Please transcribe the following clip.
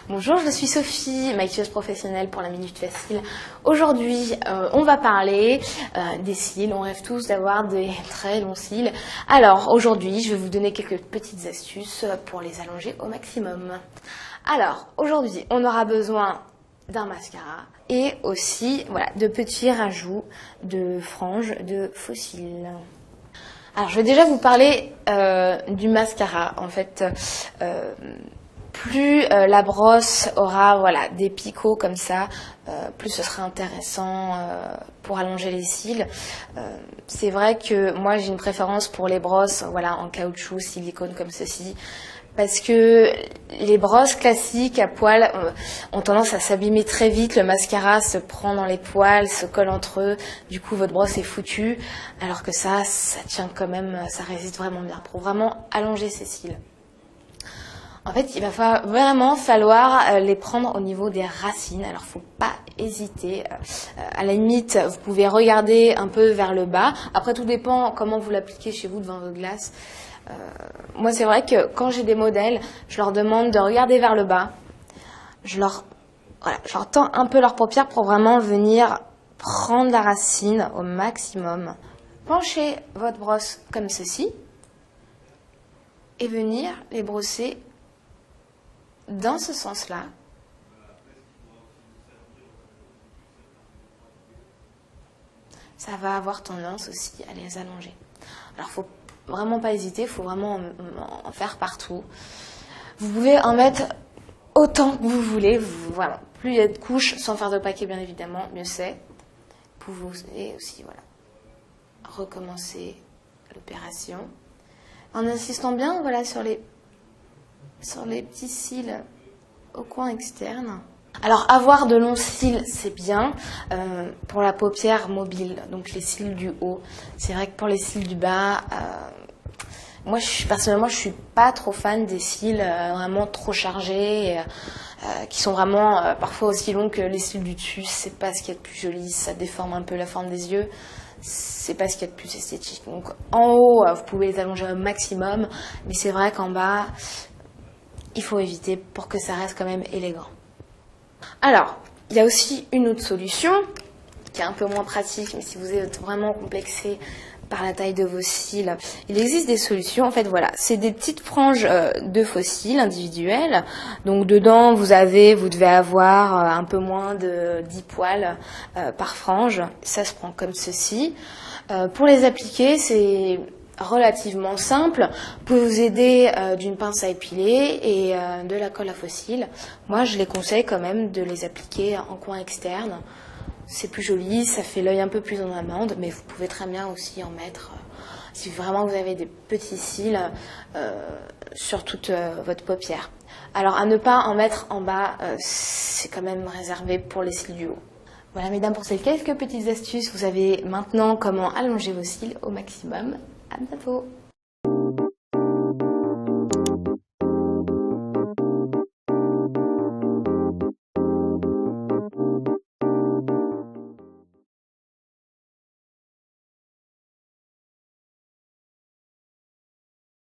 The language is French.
Bonjour, je suis Sophie, maquilleuse professionnelle pour la Minute Facile. Aujourd'hui, on va parler des cils. On rêve tous d'avoir des très longs cils. Alors, aujourd'hui, je vais vous donner quelques petites astuces pour les allonger au maximum. Alors, aujourd'hui, on aura besoin d'un mascara et aussi de petits rajouts de franges de faux cils. Alors, je vais déjà vous parler du mascara. En fait, plus la brosse aura des picots comme ça, plus ce sera intéressant pour allonger les cils. C'est vrai que moi j'ai une préférence pour les brosses en caoutchouc, silicone comme ceci, parce que les brosses classiques à poils ont tendance à s'abîmer très vite, le mascara se prend dans les poils, se colle entre eux, du coup votre brosse est foutue, alors que ça tient quand même, ça résiste vraiment bien pour vraiment allonger ses cils. En fait, il va vraiment falloir les prendre au niveau des racines. Alors, faut pas hésiter. À la limite, vous pouvez regarder un peu vers le bas. Après, tout dépend comment vous l'appliquez chez vous devant votre glace. Moi, c'est vrai que quand j'ai des modèles, je leur demande de regarder vers le bas. Je leur tends un peu leurs paupières pour vraiment venir prendre la racine au maximum. Penchez votre brosse comme ceci et venir les brosser dans ce sens-là. Ça va avoir tendance aussi à les allonger. Alors, faut vraiment pas hésiter, il faut vraiment en faire partout. Vous pouvez en mettre autant que vous voulez. Plus il y a de couches, sans faire de paquet bien évidemment, mieux c'est. Vous pouvez aussi recommencer l'opération en insistant bien sur les petits cils au coin externe. Alors, avoir de longs cils, c'est bien pour la paupière mobile, donc les cils du haut. C'est vrai que pour les cils du bas, moi, personnellement, je suis pas trop fan des cils vraiment trop chargés, qui sont vraiment parfois aussi longs que les cils du dessus. C'est pas ce qu'il y a de plus joli, ça déforme un peu la forme des yeux. C'est pas ce qu'il y a de plus esthétique. Donc, en haut, vous pouvez les allonger au maximum, mais c'est vrai qu'en bas, il faut éviter pour que ça reste quand même élégant. Alors, il y a aussi une autre solution qui est un peu moins pratique, mais si vous êtes vraiment complexé par la taille de vos cils, il existe des solutions. En fait, c'est des petites franges de faux cils individuelles. Donc dedans, vous devez avoir un peu moins de 10 poils par frange. Ça se prend comme ceci. Pour les appliquer, c'est relativement simple. Vous pouvez vous aider d'une pince à épiler et de la colle à faux cils. Moi, je les conseille quand même de les appliquer en coin externe. C'est plus joli, ça fait l'œil un peu plus en amande, mais vous pouvez très bien aussi en mettre si vraiment vous avez des petits cils sur toute votre paupière. Alors, à ne pas en mettre en bas, c'est quand même réservé pour les cils du haut. Voilà, mesdames, pour ces quelques petites astuces, vous savez maintenant comment allonger vos cils au maximum. À bientôt!